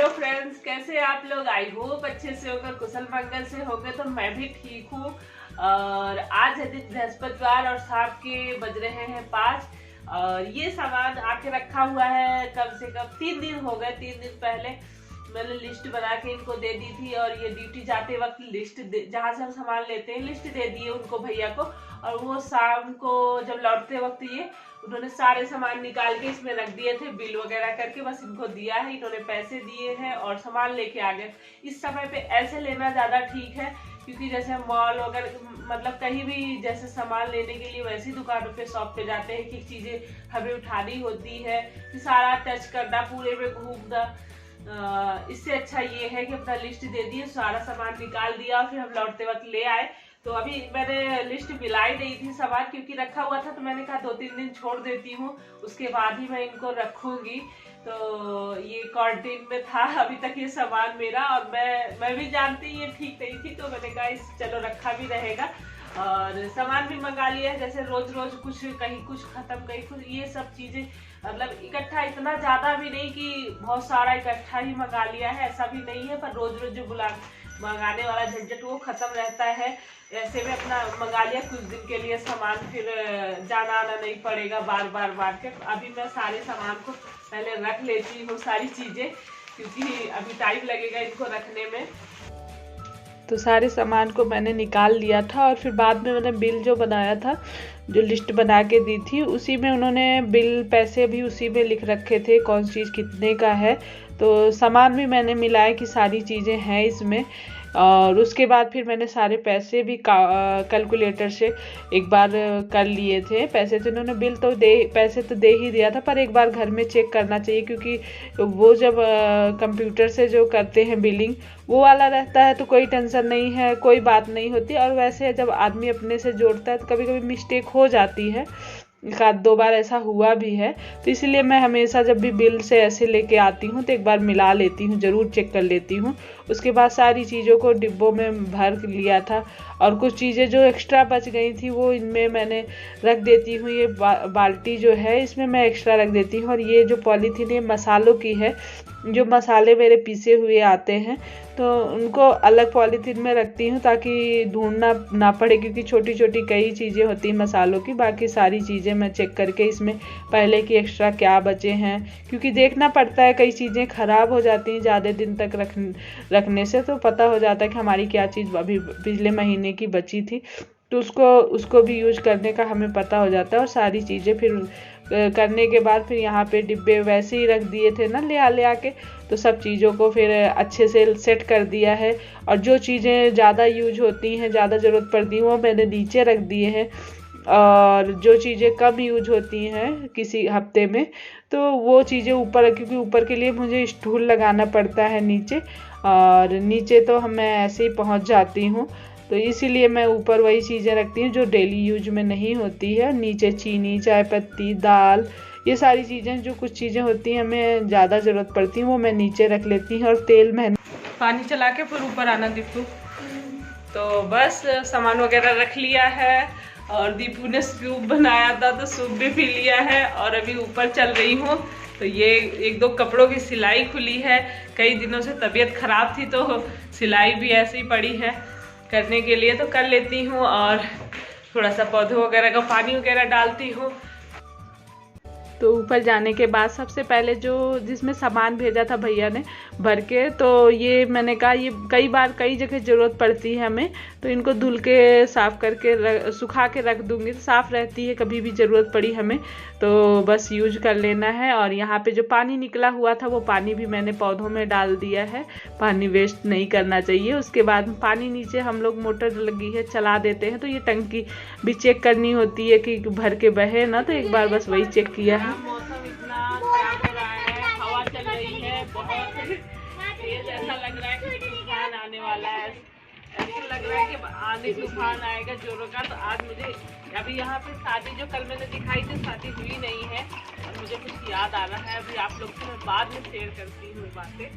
Hello friends, कैसे आप लोग? आई होप अच्छे से होकर, कुशल मंगल से होंगे। तो मैं भी ठीक हूँ। और आज है दिन बृहस्पतिवार और शाम के बज रहे हैं 5। और ये सामान आके रखा हुआ है कम से कम 3 दिन हो गए। 3 दिन पहले मैंने लिस्ट बना के इनको दे दी थी और ये ड्यूटी जाते वक्त लिस्ट जहाँ से हम सामान लेते हैं लिस्ट दे दिए उनको, भैया को। और वो शाम को जब लौटते वक्त ये उन्होंने सारे सामान निकाल के इसमें रख दिए थे, बिल वगैरह करके बस इनको दिया है। इन्होंने पैसे दिए हैं और सामान लेके आ गए। इस समय पे ऐसे लेना ज्यादा ठीक है, क्योंकि जैसे मॉल वगैरह मतलब कहीं भी जैसे सामान लेने के लिए वैसी दुकानों पे शॉप पे जाते हैं कि चीजें हमें उठानी होती है, कि सारा टच करना, पूरे में घूमना। इससे अच्छा ये है कि अपना लिस्ट दे दिए, सारा सामान निकाल दिया और फिर हम लौटते वक्त ले आए। तो अभी मैंने लिस्ट मिलाई नहीं थी सामान, क्योंकि रखा हुआ था तो मैंने कहा 2-3 दिन छोड़ देती हूँ, उसके बाद ही मैं इनको रखूंगी। तो ये क्वारंटीन में था अभी तक ये सामान मेरा, और मैं भी जानती ये ठीक नहीं थी, तो मैंने कहा इस चलो रखा भी रहेगा। और सामान भी मंगा लिया है, जैसे रोज रोज कुछ कहीं कुछ खत्म कहीं कुछ, ये सब चीजें मतलब इकट्ठा, इतना ज्यादा भी नहीं कि बहुत सारा इकट्ठा ही मंगा लिया है, ऐसा भी नहीं है। पर रोज रोज जो मंगाने वाला झंझट वो खत्म रहता है। ऐसे में अपना मंगा लिया कुछ दिन के लिए सामान, फिर जाना आना नहीं पड़ेगा बार बार मार्केट। अभी मैं सारे सामान को पहले रख लेती हूँ, सारी चीजें, क्योंकि अभी टाइम लगेगा इनको रखने में। तो सारे सामान को मैंने निकाल लिया था और फिर बाद में मैंने बिल जो बनाया था, जो लिस्ट बना के दी थी, उसी में उन्होंने बिल पैसे भी उसी में लिख रखे थे कौन सी चीज़ कितने का है। तो सामान भी मैंने मिलाया कि सारी चीज़ें हैं इसमें। और उसके बाद फिर मैंने सारे पैसे भी कैलकुलेटर से एक बार कर लिए थे। पैसे तो इन्होंने पैसे तो दे ही दिया था, पर एक बार घर में चेक करना चाहिए, क्योंकि वो जब कंप्यूटर से जो करते हैं बिलिंग, वो वाला रहता है तो कोई टेंशन नहीं है, कोई बात नहीं होती। और वैसे जब आदमी अपने से जोड़ता है तो कभी कभी मिस्टेक हो जाती है, 1-2 बार ऐसा हुआ भी है। तो इसलिए मैं हमेशा जब भी बिल से ऐसे लेके आती हूँ तो एक बार मिला लेती हूँ, ज़रूर चेक कर लेती हूँ। उसके बाद सारी चीज़ों को डिब्बों में भर लिया था, और कुछ चीज़ें जो एक्स्ट्रा बच गई थी वो इनमें मैंने रख देती हूँ। ये बाल्टी जो है इसमें मैं एक्स्ट्रा रख देती हूँ। और ये जो पॉलीथीन ये मसालों की है, जो मसाले मेरे पीसे हुए आते हैं तो उनको अलग पॉलीथीन में रखती हूँ, ताकि ढूंढना ना पड़े, क्योंकि छोटी छोटी कई चीज़ें होती हैं मसालों की। बाकी सारी चीज़ें मैं चेक करके इसमें पहले की एक्स्ट्रा क्या बचे हैं, क्योंकि देखना पड़ता है, कई चीज़ें ख़राब हो जाती हैं ज़्यादा दिन तक रखने से, तो पता हो जाता है कि हमारी क्या चीज़ अभी पिछले महीने की बची थी, तो उसको भी यूज करने का हमें पता हो जाता है। और सारी चीज़ें फिर करने के बाद फिर यहाँ पे डिब्बे वैसे ही रख दिए थे ना ले आके, तो सब चीज़ों को फिर अच्छे से सेट कर दिया है। और जो चीज़ें ज़्यादा यूज होती हैं, ज़्यादा ज़रूरत पड़ती हैं, वो मैंने नीचे रख दिए हैं। और जो चीज़ें कम यूज होती हैं किसी हफ्ते में, तो वो चीज़ें ऊपर, क्योंकि ऊपर के लिए मुझे स्टूल लगाना पड़ता है नीचे, और नीचे तो मैं ऐसे ही पहुँच जाती हूँ, तो इसीलिए मैं ऊपर वही चीज़ें रखती हूँ जो डेली यूज में नहीं होती है। नीचे चीनी, चाय पत्ती, दाल, ये सारी चीज़ें, जो कुछ चीज़ें होती हैं हमें ज़्यादा ज़रूरत पड़ती हैं, वो मैं नीचे रख लेती हूँ। और तेल मैंने पानी चला के फिर ऊपर आना दीपू। तो बस सामान वगैरह रख लिया है, और दीपू ने सूप बनाया था तो सूप भी पी लिया है, और अभी ऊपर चल रही हूँ। तो ये 1-2 कपड़ों की सिलाई खुली है, कई दिनों से तबीयत खराब थी तो सिलाई भी ऐसे ही पड़ी है करने के लिए, तो कर लेती हूँ। और थोड़ा सा पौधों वगैरह का पानी वगैरह डालती हूँ। तो ऊपर जाने के बाद सबसे पहले जो जिसमें सामान भेजा था भैया ने भर के, तो ये मैंने कहा ये कई जगह ज़रूरत पड़ती है हमें, तो इनको धुल के साफ़ करके सुखा के रख दूँगी, तो साफ़ रहती है, कभी भी ज़रूरत पड़ी हमें तो बस यूज कर लेना है। और यहाँ पे जो पानी निकला हुआ था वो पानी भी मैंने पौधों में डाल दिया है, पानी वेस्ट नहीं करना चाहिए। उसके बाद पानी नीचे हम लोग मोटर लगी है चला देते हैं, तो ये टंकी भी चेक करनी होती है कि भर के बहे ना, तो एक बार बस वही चेक किया है। मौसम इतना खराब हो रहा है, हवा चल रही है बहुत तेज, ऐसा लग रहा है कि तूफान आने वाला है, ऐसा लग रहा है कि आंधी तूफान आएगा जोरों का। तो आज मुझे अभी यहाँ पे शादी जो कल मैंने दिखाई थी, शादी हुई नहीं है, और मुझे कुछ याद आ रहा है, अभी आप लोग से मैं बाद में शेयर करती हूँ बातें।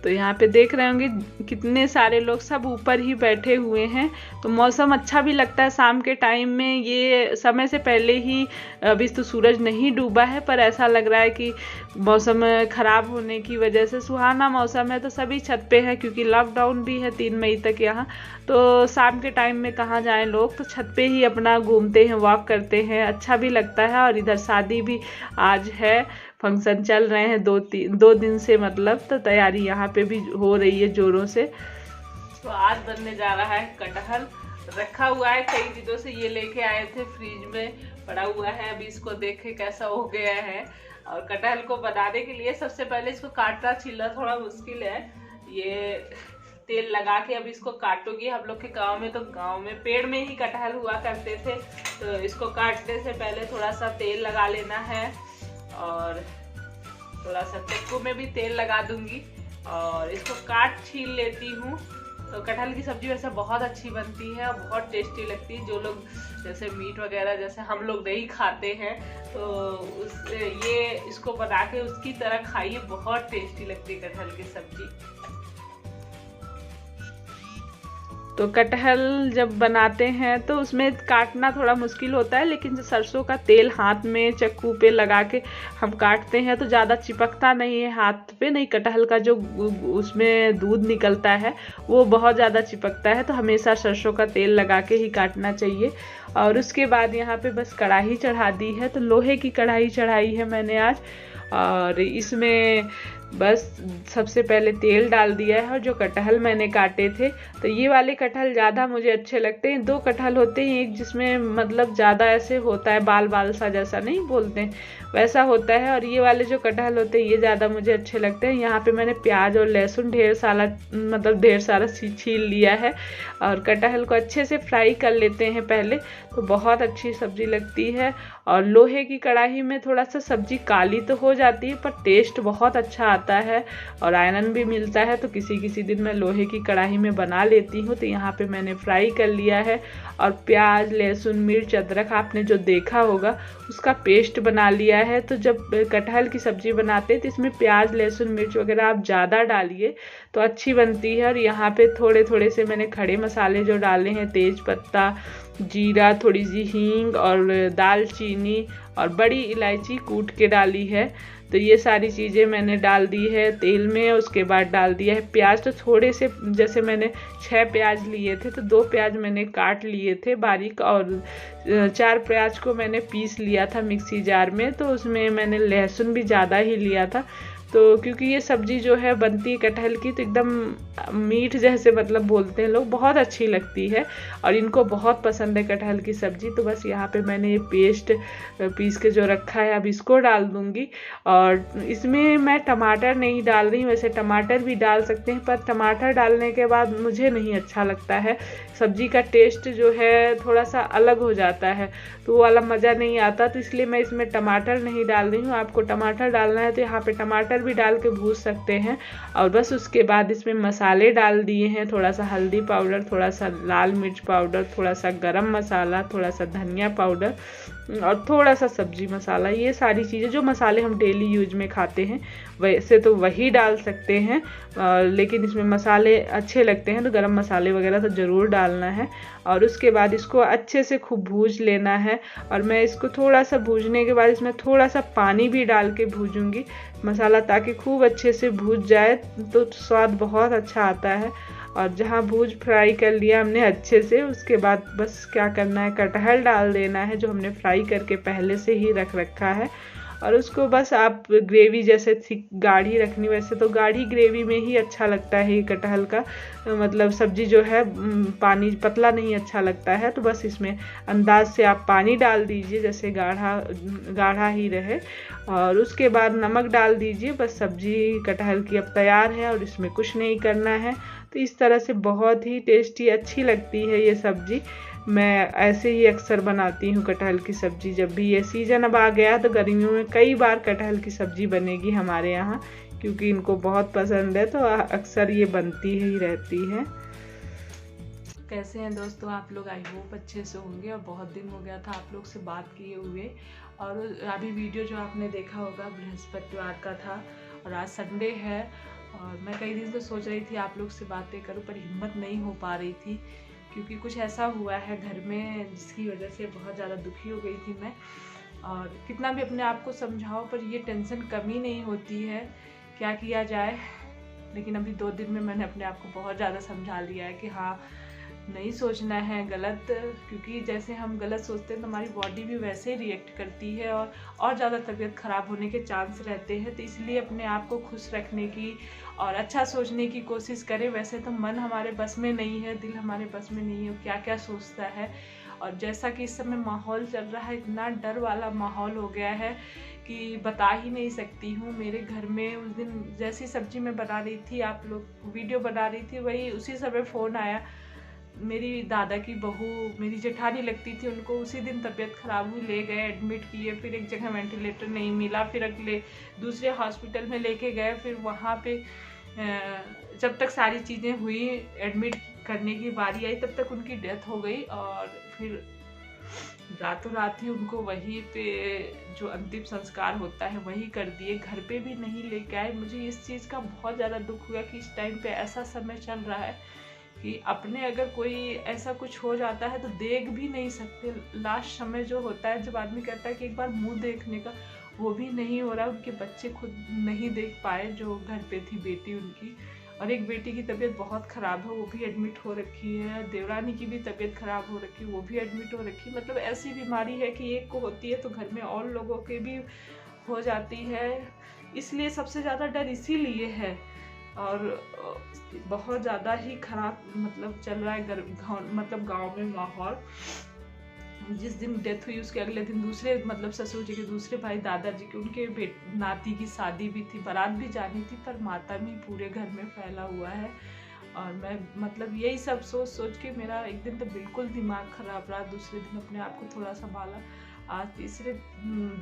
तो यहाँ पे देख रहे होंगे कितने सारे लोग सब ऊपर ही बैठे हुए हैं। तो मौसम अच्छा भी लगता है शाम के टाइम में, ये समय से पहले ही, अभी तो सूरज नहीं डूबा है पर ऐसा लग रहा है कि मौसम ख़राब होने की वजह से सुहाना मौसम है। तो सभी छत पे है क्योंकि लॉकडाउन भी है 3 मई तक यहाँ। तो शाम के टाइम में कहाँ जाएं लोग, तो छत पे ही अपना घूमते हैं, वॉक करते हैं, अच्छा भी लगता है। और इधर शादी भी आज है, फंक्शन चल रहे हैं 2 दिन से, मतलब तो तैयारी यहाँ पे भी हो रही है जोरों से। तो आज बनने जा रहा है कटहल, रखा हुआ है कई दिनों से, ये लेके आए थे, फ्रिज में पड़ा हुआ है, अभी इसको देखे कैसा हो गया है। और कटहल को बनाने के लिए सबसे पहले इसको काटना छीलना थोड़ा मुश्किल है, ये तेल लगा के अब इसको काटूंगी। हम लोग के गांव में, तो गांव में पेड़ में ही कटहल हुआ करते थे, तो इसको काटने से पहले थोड़ा सा तेल लगा लेना है और थोड़ा सा चक्कू में भी तेल लगा दूंगी और इसको काट छील लेती हूँ। तो कटहल की सब्जी वैसे बहुत अच्छी बनती है और बहुत टेस्टी लगती है। जो लोग जैसे मीट वगैरह जैसे हम लोग नहीं खाते हैं, तो ये इसको बना के उसकी तरह खाइए, बहुत टेस्टी लगती है कटहल की सब्जी। तो कटहल जब बनाते हैं तो उसमें काटना थोड़ा मुश्किल होता है, लेकिन जो सरसों का तेल हाथ में चक्कू पे लगा के हम काटते हैं तो ज़्यादा चिपकता नहीं है हाथ पे। नहीं, कटहल का जो उसमें दूध निकलता है वो बहुत ज़्यादा चिपकता है, तो हमेशा सरसों का तेल लगा के ही काटना चाहिए। और उसके बाद यहाँ पे बस कढ़ाई चढ़ा दी है, तो लोहे की कढ़ाई चढ़ाई है मैंने आज। और इसमें बस सबसे पहले तेल डाल दिया है। और जो कटहल मैंने काटे थे, तो ये वाले कटहल ज़्यादा मुझे अच्छे लगते हैं। 2 कटहल होते हैं, एक जिसमें मतलब ज़्यादा ऐसे होता है बाल बाल सा, जैसा नहीं बोलते हैं वैसा होता है, और ये वाले जो कटहल होते हैं ये ज़्यादा मुझे अच्छे लगते हैं। यहाँ पे मैंने प्याज और लहसुन ढेर सारा छील लिया है और कटहल को अच्छे से फ्राई कर लेते हैं पहले, तो बहुत अच्छी सब्जी लगती है। और लोहे की कढ़ाई में थोड़ा सा सब्जी काली तो हो जाती है पर टेस्ट बहुत अच्छा आता है और आयरन भी मिलता है, तो किसी दिन मैं लोहे की कढ़ाई में बना लेती हूँ। तो यहाँ पे मैंने फ्राई कर लिया है और प्याज लहसुन मिर्च अदरक आपने जो देखा होगा उसका पेस्ट बना लिया है। तो जब कटहल की सब्जी बनाते हैं तो इसमें प्याज लहसुन मिर्च वगैरह आप ज़्यादा डालिए तो अच्छी बनती है। और यहाँ पे थोड़े थोड़े से मैंने खड़े मसाले जो डाले हैं, तेज पत्ता, जीरा, थोड़ी सी हींग और दालचीनी और बड़ी इलायची कूट के डाली है। तो ये सारी चीज़ें मैंने डाल दी है तेल में। उसके बाद डाल दिया है प्याज, तो थोड़े से, जैसे मैंने 6 प्याज लिए थे तो 2 प्याज मैंने काट लिए थे बारीक और 4 प्याज को मैंने पीस लिया था मिक्सी जार में। तो उसमें मैंने लहसुन भी ज़्यादा ही लिया था, तो क्योंकि ये सब्ज़ी जो है बनती है कटहल की तो एकदम मीठ जैसे मतलब बोलते हैं लोग, बहुत अच्छी लगती है और इनको बहुत पसंद है कटहल की सब्ज़ी। तो बस यहाँ पे मैंने ये पेस्ट पीस के जो रखा है अब इसको डाल दूँगी। और इसमें मैं टमाटर नहीं डाल रही हूँ, वैसे टमाटर भी डाल सकते हैं पर टमाटर डालने के बाद मुझे नहीं अच्छा लगता है, सब्ज़ी का टेस्ट जो है थोड़ा सा अलग हो जाता है, तो वो वाला मज़ा नहीं आता, तो इसलिए मैं इसमें टमाटर नहीं डाल रही हूँ। आपको टमाटर डालना है तो यहाँ पे टमाटर भी डाल के भून सकते हैं। और बस उसके बाद इसमें मसाले डाल दिए हैं, थोड़ा सा हल्दी पाउडर, थोड़ा सा लाल मिर्च पाउडर, थोड़ा सा गरम मसाला, थोड़ा सा धनिया पाउडर और थोड़ा सा सब्जी मसाला। ये सारी चीज़ें जो मसाले हम डेली यूज में खाते हैं वैसे तो वही डाल सकते हैं, लेकिन इसमें मसाले अच्छे लगते हैं तो गरम मसाले वगैरह तो ज़रूर डालना है। और उसके बाद इसको अच्छे से खूब भूज लेना है। और मैं इसको थोड़ा सा भूजने के बाद इसमें थोड़ा सा पानी भी डाल के भूजूंगी मसाला, ताकि खूब अच्छे से भूज जाए तो स्वाद बहुत अच्छा आता है। और जहाँ भूज फ्राई कर लिया हमने अच्छे से, उसके बाद बस क्या करना है, कटहल डाल देना है जो हमने फ्राई करके पहले से ही रख रखा है। और उसको बस आप ग्रेवी जैसे थिक गाढ़ी रखनी, वैसे तो गाढ़ी ग्रेवी में ही अच्छा लगता है ये कटहल का, मतलब सब्जी जो है पानी पतला नहीं अच्छा लगता है। तो बस इसमें अंदाज से आप पानी डाल दीजिए जैसे गाढ़ा ही रहे। और उसके बाद नमक डाल दीजिए, बस सब्जी कटहल की अब तैयार है और इसमें कुछ नहीं करना है। तो इस तरह से बहुत ही टेस्टी अच्छी लगती है ये सब्जी। मैं ऐसे ही अक्सर बनाती हूँ कटहल की सब्जी, जब भी ये सीज़न अब आ गया तो गर्मियों में कई बार कटहल की सब्जी बनेगी हमारे यहाँ, क्योंकि इनको बहुत पसंद है तो अक्सर ये बनती ही रहती है। कैसे हैं दोस्तों आप लोग, आई होप अच्छे से होंगे। और बहुत दिन हो गया था आप लोग से बात किए हुए। और अभी वीडियो जो आपने देखा होगा बृहस्पतिवार का था और आज संडे है और मैं कई दिन से सोच रही थी आप लोग से बातें करूं, पर हिम्मत नहीं हो पा रही थी, क्योंकि कुछ ऐसा हुआ है घर में जिसकी वजह से बहुत ज़्यादा दुखी हो गई थी मैं। और कितना भी अपने आप को समझाओ, पर ये टेंशन कम ही नहीं होती है, क्या किया जाए। लेकिन अभी 2 दिन में मैंने अपने आप को बहुत ज़्यादा समझा लिया है कि हाँ, नहीं सोचना है गलत, क्योंकि जैसे हम गलत सोचते हैं तो हमारी बॉडी भी वैसे ही रिएक्ट करती है और ज़्यादा तबीयत ख़राब होने के चांस रहते हैं। तो इसलिए अपने आप को खुश रखने की और अच्छा सोचने की कोशिश करें। वैसे तो मन हमारे बस में नहीं है, दिल हमारे बस में नहीं है क्या क्या सोचता है। और जैसा कि इस समय माहौल चल रहा है, इतना डर वाला माहौल हो गया है कि बता ही नहीं सकती हूँ। मेरे घर में उस दिन जैसी सब्जी मैं बना रही थी, आप लोग वीडियो बना रही थी, वही उसी समय फ़ोन आया। मेरी दादा की बहू, मेरी जेठानी लगती थी, उनको उसी दिन तबीयत ख़राब हुई, ले गए एडमिट किए। फिर एक जगह वेंटिलेटर नहीं मिला, फिर अगले दूसरे हॉस्पिटल में लेके गए। फिर वहाँ पे जब तक सारी चीज़ें हुई, एडमिट करने की बारी आई, तब तक उनकी डेथ हो गई। और फिर रातों रात ही उनको वहीं पे जो अंतिम संस्कार होता है वही कर दिए, घर पे भी नहीं लेके आए। मुझे इस चीज़ का बहुत ज़्यादा दुख हुआ कि इस टाइम पे ऐसा समय चल रहा है कि अपने अगर कोई ऐसा कुछ हो जाता है तो देख भी नहीं सकते। लास्ट समय जो होता है, जब आदमी कहता है कि एक बार मुंह देखने का, वो भी नहीं हो रहा। उनके बच्चे खुद नहीं देख पाए, जो घर पे थी बेटी उनकी। और एक बेटी की तबीयत बहुत ख़राब है, वो भी एडमिट हो रखी है। देवरानी की भी तबीयत ख़राब हो रखी है, वो भी एडमिट हो रखी है। मतलब ऐसी बीमारी है कि एक को होती है तो घर में और लोगों के भी हो जाती है। इसलिए सबसे ज़्यादा डर इसीलिए है। और बहुत ज़्यादा ही ख़राब मतलब चल रहा है मतलब गांव में माहौल। जिस दिन डेथ हुई उसके अगले दिन दूसरे मतलब ससुर जी के दूसरे भाई, दादाजी के, उनके नाती की शादी भी थी, बारात भी जानी थी, पर मातम ही पूरे घर में फैला हुआ है। और मैं मतलब यही सब सोच सोच के मेरा एक दिन तो बिल्कुल दिमाग ख़राब रहा। दूसरे दिन अपने आप को थोड़ा संभाला। आज तीसरे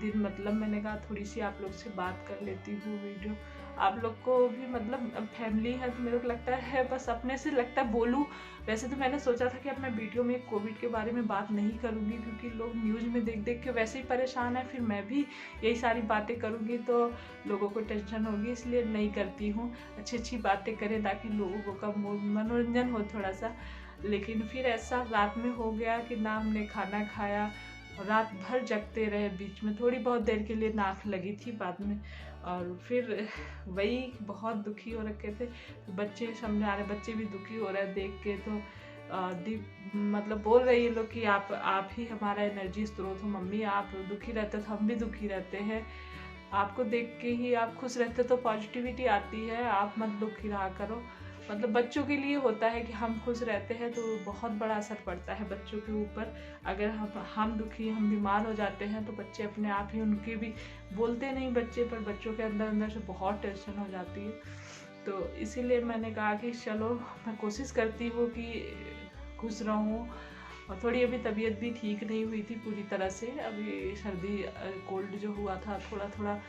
दिन मतलब मैंने कहा थोड़ी सी आप लोग से बात कर लेती हूँ। वीडियो आप लोग को भी मतलब फैमिली है तो मेरे को लगता है बस अपने से लगता है बोलूँ। वैसे तो मैंने सोचा था कि अब मैं वीडियो में कोविड के बारे में बात नहीं करूँगी, क्योंकि लोग न्यूज़ में देख देख के वैसे ही परेशान है। फिर मैं भी यही सारी बातें करूँगी तो लोगों को टेंशन होगी, इसलिए नहीं करती हूँ। अच्छी अच्छी बातें करें ताकि लोगों का मनोरंजन हो थोड़ा सा। लेकिन फिर ऐसा रात में हो गया कि ना हमने खाना खाया, रात भर जगते रहे। बीच में थोड़ी बहुत देर के लिए नाक लगी थी बाद में। और फिर वही बहुत दुखी हो रखे थे। बच्चे सामने आ रहे, बच्चे भी दुखी हो रहे हैं देख के। तो मतलब बोल रही है लोग कि आप ही हमारा एनर्जी स्रोत हो मम्मी, आप दुखी रहते तो हम भी दुखी रहते हैं। आपको देख के ही आप खुश रहते तो पॉजिटिविटी आती है, आप मत दुखी रहा करो। मतलब बच्चों के लिए होता है कि हम खुश रहते हैं तो बहुत बड़ा असर पड़ता है बच्चों के ऊपर। अगर हम दुखी, हम बीमार हो जाते हैं तो बच्चे अपने आप ही, उनके भी बोलते नहीं बच्चे, पर बच्चों के अंदर अंदर से बहुत टेंशन हो जाती है। तो इसीलिए मैंने कहा कि चलो मैं कोशिश करती हूँ कि खुश रहूँ। और थोड़ी अभी तबीयत भी ठीक नहीं हुई थी पूरी तरह से। अभी सर्दी कोल्ड जो हुआ था थोड़ा थोड़ा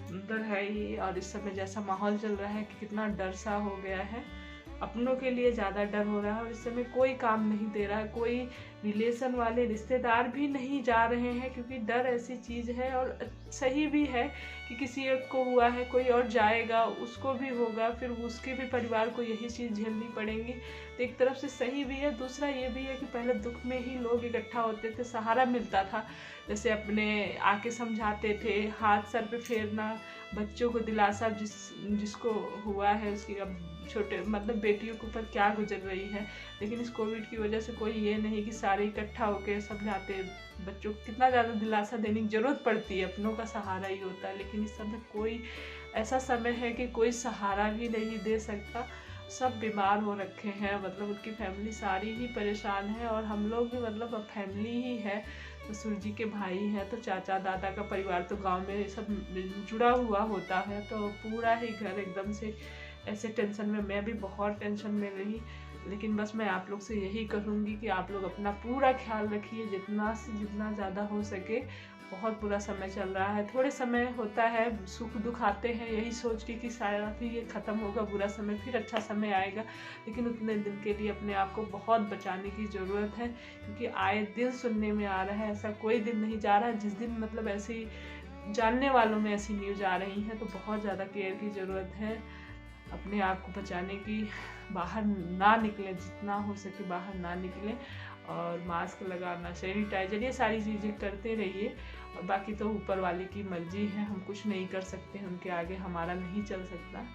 डर है ही। और इस समय जैसा माहौल चल रहा है कि कितना डर सा हो गया है, अपनों के लिए ज़्यादा डर हो रहा है। और इस समय कोई काम नहीं दे रहा है, कोई रिलेशन वाले रिश्तेदार भी नहीं जा रहे हैं, क्योंकि डर ऐसी चीज़ है। और सही भी है कि किसी एक को हुआ है, कोई और जाएगा उसको भी होगा, फिर उसके भी परिवार को यही चीज़ झेलनी पड़ेगी। तो एक तरफ से सही भी है, दूसरा ये भी है कि पहले दुख में ही लोग इकट्ठा होते थे, सहारा मिलता था। जैसे अपने आके समझाते थे, हाथ सर पे फेरना, बच्चों को दिलासा, जिसको हुआ है उसकी अब छोटे मतलब बेटियों के ऊपर क्या गुजर रही है। लेकिन इस कोविड की वजह से कोई ये नहीं कि सारे इकट्ठा होकर समझाते। बच्चों को कितना ज़्यादा दिलासा देने की ज़रूरत पड़ती है, अपनों का सहारा ही होता है। लेकिन इस समय कोई ऐसा समय है कि कोई सहारा भी नहीं दे सकता। सब बीमार हो रखे हैं, मतलब उनकी फैमिली सारी ही परेशान है। और हम लोग भी मतलब अब फैमिली ही है। ससुर जी के भाई हैं तो चाचा दादा का परिवार तो गांव में सब जुड़ा हुआ होता है, तो पूरा ही घर एकदम से ऐसे टेंशन में, मैं भी बहुत टेंशन में रही। लेकिन बस मैं आप लोग से यही कहूँगी कि आप लोग अपना पूरा ख्याल रखिए, जितना से जितना ज़्यादा हो सके। बहुत बुरा समय चल रहा है, थोड़े समय होता है सुख दुख आते हैं, यही सोच के कि शायद फिर ये ख़त्म होगा बुरा समय, फिर अच्छा समय आएगा। लेकिन उतने दिन के लिए अपने आप को बहुत बचाने की ज़रूरत है, क्योंकि आए दिन सुनने में आ रहा है, ऐसा कोई दिन नहीं जा रहा जिस दिन मतलब ऐसी जानने वालों में ऐसी न्यूज़ आ रही है। तो बहुत ज़्यादा केयर की ज़रूरत है। अपने आप को बचाने की बाहर ना निकलें, जितना हो सके बाहर ना निकलें, और मास्क लगाना, सैनिटाइजर, ये सारी चीज़ें करते रहिए। और बाकी तो ऊपर वाले की मर्जी है, हम कुछ नहीं कर सकते, उनके आगे हमारा नहीं चल सकता।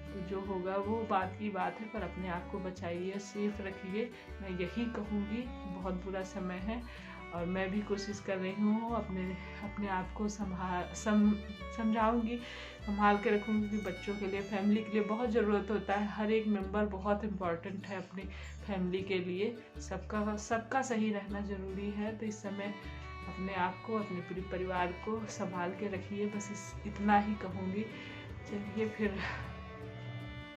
तो जो होगा वो बात की बात है, पर अपने आप को बचाइए, सेफ रखिए, मैं यही कहूँगी। बहुत बुरा समय है और मैं भी कोशिश कर रही हूँ अपने आप को समझाऊँगी, संभाल के रखूँगी कि बच्चों के लिए, फैमिली के लिए बहुत ज़रूरत होता है। हर एक मेंबर बहुत इम्पॉर्टेंट है अपनी फैमिली के लिए, सबका सही रहना ज़रूरी है। तो इस समय अपने आप को, अपने पूरे परिवार को संभाल के रखिए, बस इतना ही कहूँगी। चलिए फिर